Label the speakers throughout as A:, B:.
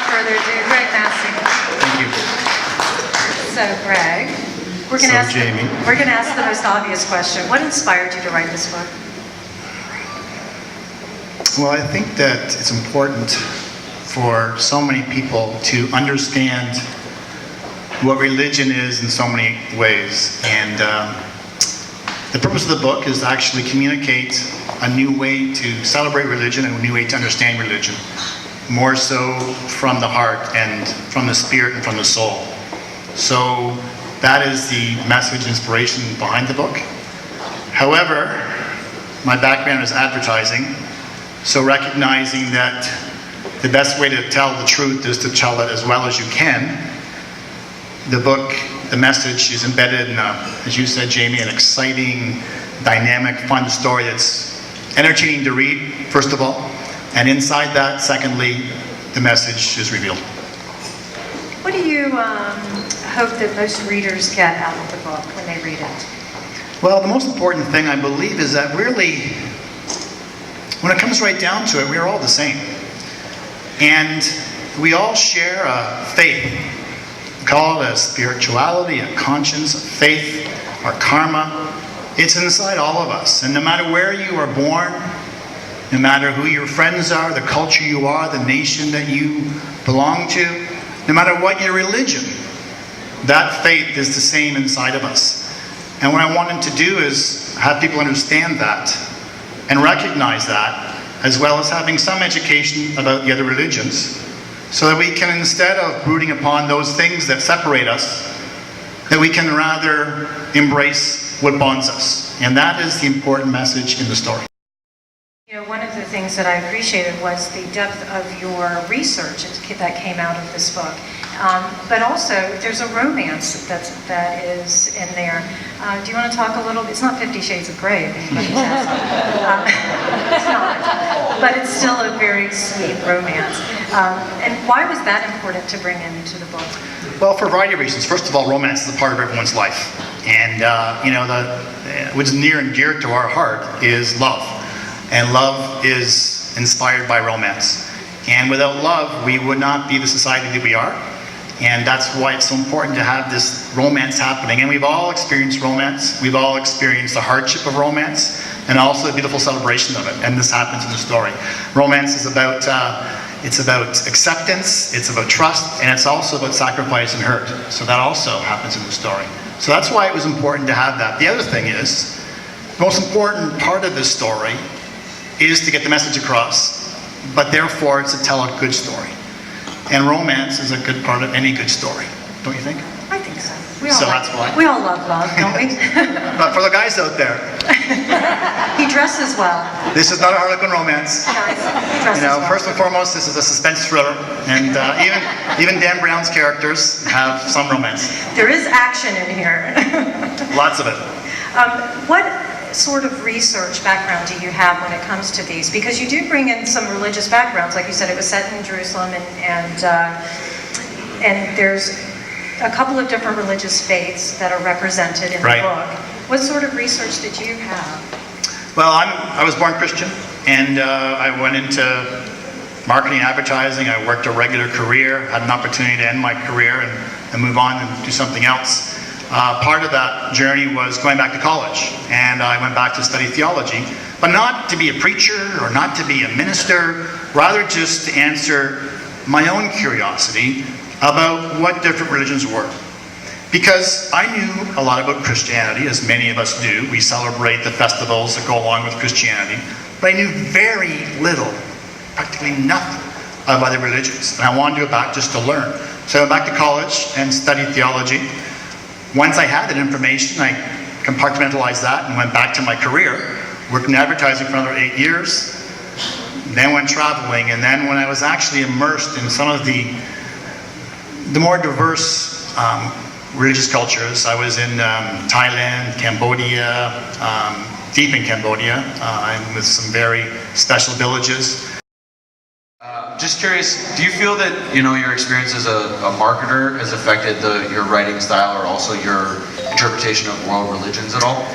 A: further ado, Greg Masse.
B: Thank you.
A: So, Greg, we're going to ask the most obvious question. What inspired you to write this book?
B: Well, I think that it's important for so many people to understand what religion is in so many ways. And the purpose of the book is to actually communicate a new way to celebrate religion and a new way to understand religion, more so from the heart and from the spirit and from the soul. So that is the message, inspiration behind the book. However, my background is advertising, so recognizing that the best way to tell the truth is to tell it as well as you can, the book, the message is embedded in, as you said, Jamie, an exciting, dynamic, fun story that's entertaining to read, first of all. And inside that, secondly, the message is revealed.
A: What do you hope that most readers get out of the book when they read it?
B: Well, the most important thing, I believe, is that really, when it comes right down to it, we are all the same. And we all share a faith. We call it a spirituality, a conscience, a faith, our karma. It's inside all of us. And no matter where you are born, no matter who your friends are, the culture you are, the nation that you belong to, no matter what your religion, that faith is the same inside of us. And what I wanted to do is have people understand that and recognize that, as well as having some education about the other religions, so that we can, instead of brooding upon those things that separate us, that we can rather embrace what bonds us. And that is the important message in the story.
A: You know, one of the things that I appreciated was the depth of your research that came out of this book. But also, there's a romance that is in there. Do you want to talk a little bit? It's not 50 Shades of Grey. It's not. But it's still a very sweet romance. And why was that important to bring into the book?
B: Well, for a variety of reasons. First of all, romance is a part of everyone's life. And, what's near and dear to our heart is love. And love is inspired by romance. And without love, we would not be the society that we are. And that's why it's so important to have this romance happening. And we've all experienced romance. We've all experienced the hardship of romance and also the beautiful celebration of it. And this happens in the story. Romance is about, it's about acceptance, it's about trust, and it's also about sacrifice and hurt. So that also happens in the story. So that's why it was important to have that. The other thing is, the most important part of this story is to get the message across, but therefore it's to tell a good story. And romance is a good part of any good story, don't you think?
A: I think so.
B: That's why.
A: We all love love, don't we?
B: But for the guys out there,
A: he dresses well.
B: this is not a Harlequin romance.
A: Well.
B: First and foremost, this is a suspense thriller, and even Dan Brown's characters have some romance.
A: There is action in here.
B: Lots of it.
A: What sort of research background do you have when it comes to these? Because you do bring in some religious backgrounds. Like you said, it was set in Jerusalem, and there's a couple of different religious faiths that are represented in the book. What sort of research did you have?
B: Well, I was born Christian, and I went into marketing and advertising. I worked a regular career, had an opportunity to end my career and move on and do something else. Part of that journey was going back to college, and I went back to study theology, but not to be a preacher or not to be a minister, rather just to answer my own curiosity about what different religions were. Because I knew a lot about Christianity, as many of us do. We celebrate the festivals that go along with Christianity, but I knew very little, practically nothing, of other religions, and I wanted to go back just to learn. So I went back to college and studied theology. Once I had that information, I compartmentalized that and went back to my career, worked in advertising for another 8 years, then went traveling, and then when I was actually immersed in some of the more diverse religious cultures, I was in Thailand, Cambodia, deep in Cambodia, and with some very special villages.
C: Just curious, do you feel that your experience as a marketer has affected your writing style or also your interpretation of world religions at all?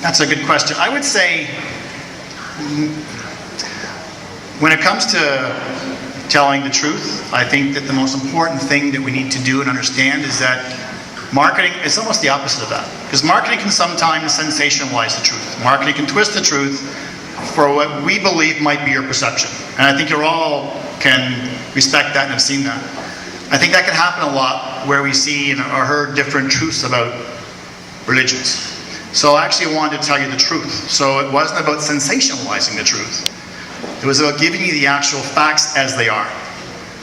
B: That's a good question. I would say when it comes to telling the truth. I think that the most important thing that we need to do and understand is that marketing is almost the opposite of that. Because marketing can sometimes sensationalize the truth. Marketing can twist the truth for what we believe might be your perception. And I think you all can respect that and have seen that. I think that can happen a lot where we see or heard different truths about religions. So I actually wanted to tell you the truth. So it wasn't about sensationalizing the truth. It was about giving you the actual facts as they are.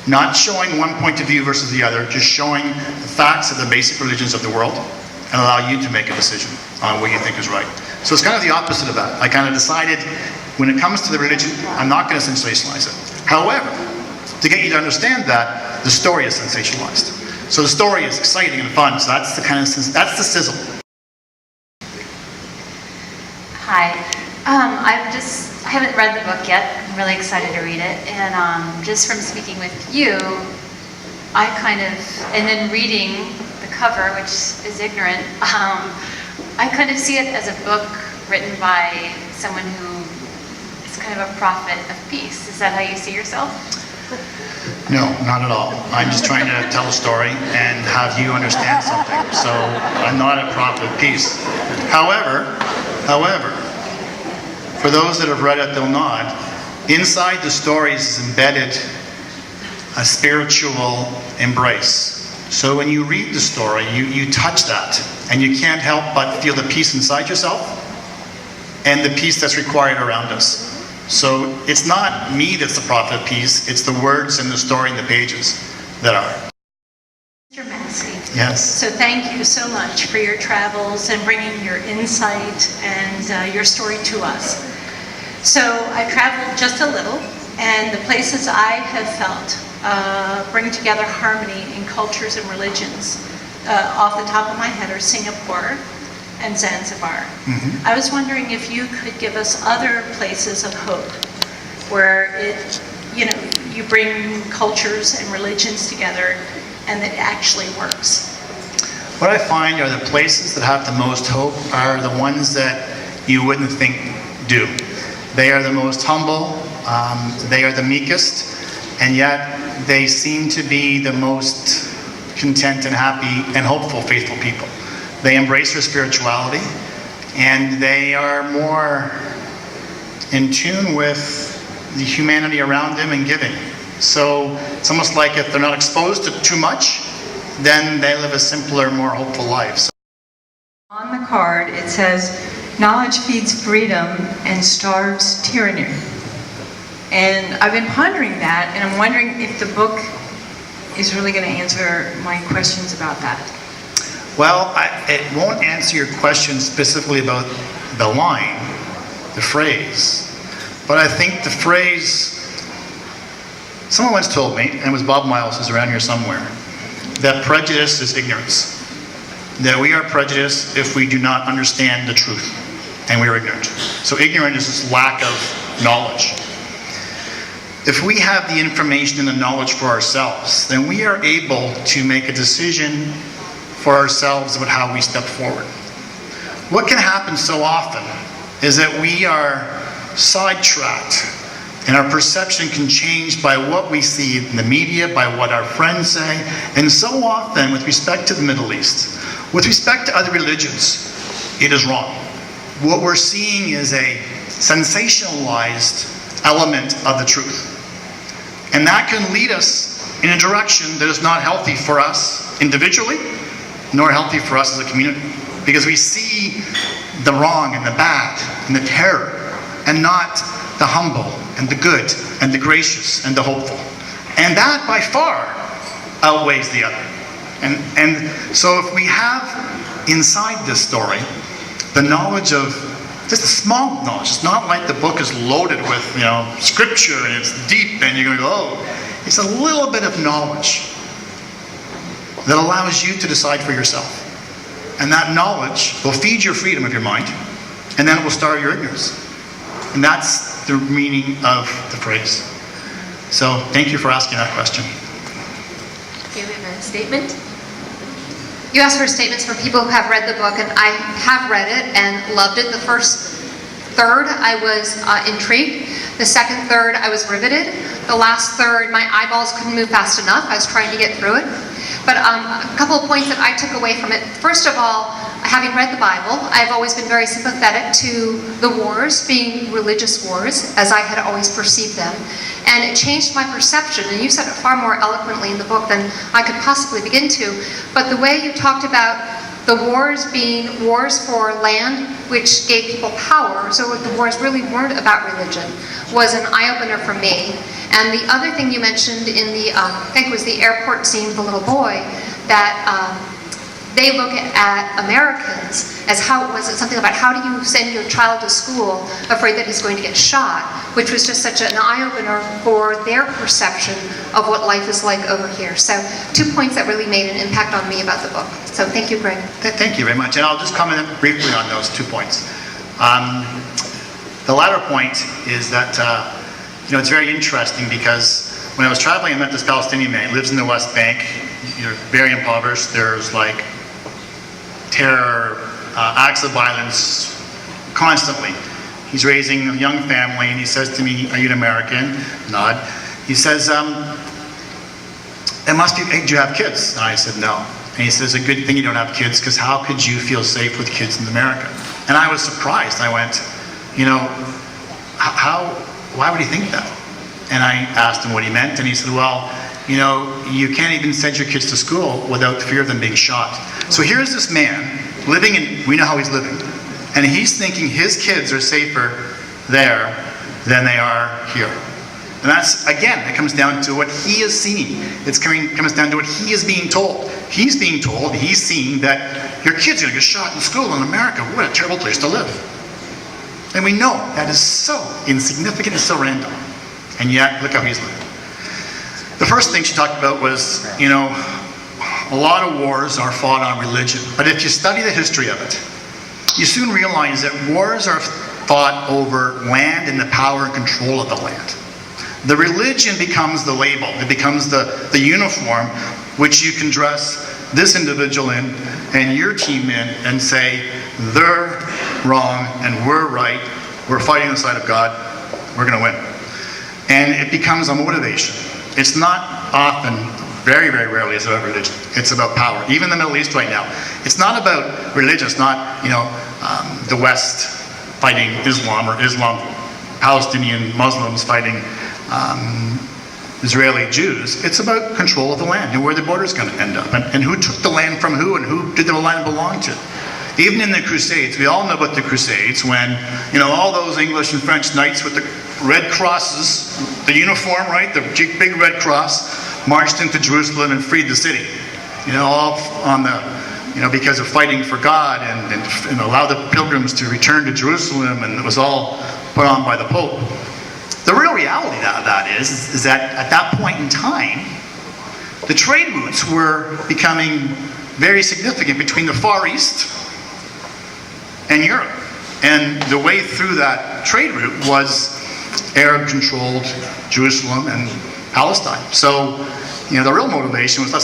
B: Not showing one point of view versus the other, just showing the facts of the basic religions of the world and allow you to make a decision on what you think is right. So it's kind of the opposite of that. I kind of decided when it comes to the religion, I'm not going to sensationalize it. However, to get you to understand that, the story is sensationalized. So the story is exciting and fun, so that's the kind of, that's the sizzle.
D: Hi. I haven't read the book yet. I'm really excited to read it. And just from speaking with you, and then reading the cover, which is ignorant, I kind of see it as a book written by someone who is kind of a prophet of peace. Is that how you see yourself?
B: No, not at all. I'm just trying to tell a story and have you understand something. So I'm not a prophet of peace. However, for those that have read it, they'll nod. Inside the stories is embedded a spiritual embrace. So when you read the story, you touch that, and you can't help but feel the peace inside yourself and the peace that's required around us. So it's not me that's the prophet of peace, it's the words and the story and the pages that are.
E: Mr. Masse.
B: Yes.
E: So thank you so much for your travels and bringing your insight and your story to us. So I traveled just a little, and the places I have felt bring together harmony in cultures and religions. Off the top of my head are Singapore and Zanzibar.
B: Mm-hmm.
E: I was wondering if you could give us other places of hope where you bring cultures and religions together and it actually works.
B: What I find are the places that have the most hope are the ones that you wouldn't think do. They are the most humble, they are the meekest, and yet they seem to be the most content and happy and hopeful, faithful people. They embrace their spirituality, and they are more in tune with the humanity around them and giving. So it's almost like if they're not exposed to too much, then they live a simpler, more hopeful life. So
F: on the card, it says, "Knowledge feeds freedom and starves tyranny." And I've been pondering that, and I'm wondering if the book is really going to answer my questions about that.
B: well, it won't answer your question specifically about the line, the phrase, but I think the phrase, someone once told me, and it was Bob Miles, who's around here somewhere, that prejudice is ignorance. That we are prejudiced if we do not understand the truth, and we are ignorant. So ignorant is this lack of knowledge. If we have the information and the knowledge for ourselves, then we are able to make a decision for ourselves about how we step forward. What can happen so often is that we are sidetracked, and our perception can change by what we see in the media, by what our friends say, and so often with respect to the Middle East, with respect to other religions, it is wrong. What we're seeing is a sensationalized element of the truth. And that can lead us in a direction that is not healthy for us individually, nor healthy for us as a community. Because we see the wrong and the bad and the terror, and not the humble and the good and the gracious and the hopeful. And that by far outweighs the other. And so if we have inside this story the knowledge of, just a small knowledge, it's not like the book is loaded with, scripture and it's deep and you're going to go, oh, it's a little bit of knowledge that allows you to decide for yourself. And that knowledge will feed your freedom of your mind, and then it will starve your ignorance. And that's the meaning of the phrase. So thank you for asking that question.
G: Okay, we have a statement. You asked for statements from people who have read the book, and I have read it and loved it. The first third, I was intrigued. The second third, I was riveted. The last third, my eyeballs couldn't move fast enough. I was trying to get through it. But a couple of points that I took away from it. First of all, having read the Bible, I've always been very sympathetic to the wars being religious wars, as I had always perceived them. And it changed my perception, and you said it far more eloquently in the book than I could possibly begin to. But the way you talked about the wars being wars for land, which gave people power, so the wars really weren't about religion, was an eye-opener for me. And the other thing you mentioned in the, I think it was the airport scene with the little boy, that they look at Americans as how, was it something about how do you send your child to school afraid that he's going to get shot, which was just such an eye-opener for their perception of what life is like over here. So 2 points that really made an impact on me about the book. So thank you, Greg.
B: Thank you very much. And I'll just comment briefly on those 2 points. The latter point is that, it's very interesting because when I was traveling, I met this Palestinian man. He lives in the West Bank. You're very impoverished. There's like terror, acts of violence constantly. He's raising a young family, and he says to me, "Are you an American?" Nod. He says, "It must be, do you have kids?" And I said, "No." And he says, "A good thing you don't have kids, because how could you feel safe with kids in America?" And I was surprised. I went, why would he think that? And I asked him what he meant, and he said, "Well, you can't even send your kids to school without fear of them being shot." So here's this man living in, we know how he's living, and he's thinking his kids are safer there than they are here. And that's, again, it comes down to what he is seeing. Comes down to what he is being told. He's being told, he's seeing that your kid's going to get shot in school in America. What a terrible place to live. And we know that is so insignificant and so random. And yet, look how he's living. The first thing she talked about was, a lot of wars are fought on religion. But if you study the history of it, you soon realize that wars are fought over land and the power and control of the land. The religion becomes the label. It becomes the uniform which you can dress this individual in and your team in and say, they're wrong and we're right. We're fighting on the side of God. We're going to win. And it becomes a motivation. It's not often, very, very rarely, it's about religion. It's about power. Even in the Middle East right now. It's not about religion. It's not, the West fighting Islam or Palestinian Muslims fighting Israeli Jews. It's about control of the land and where the border is going to end up and who took the land from who and who did the land belong to. Even in the Crusades, we all know about the Crusades when, all those English and French knights with the red crosses, the uniform, right, the big red cross, marched into Jerusalem and freed the city. All on the, because of fighting for God and allow the pilgrims to return to Jerusalem, and it was all put on by the Pope. The real reality of that is that at that point in time, the trade routes were becoming very significant between the Far East and Europe. And the way through that trade route was Arab-controlled Jerusalem and Palestine. So, the real motivation was let's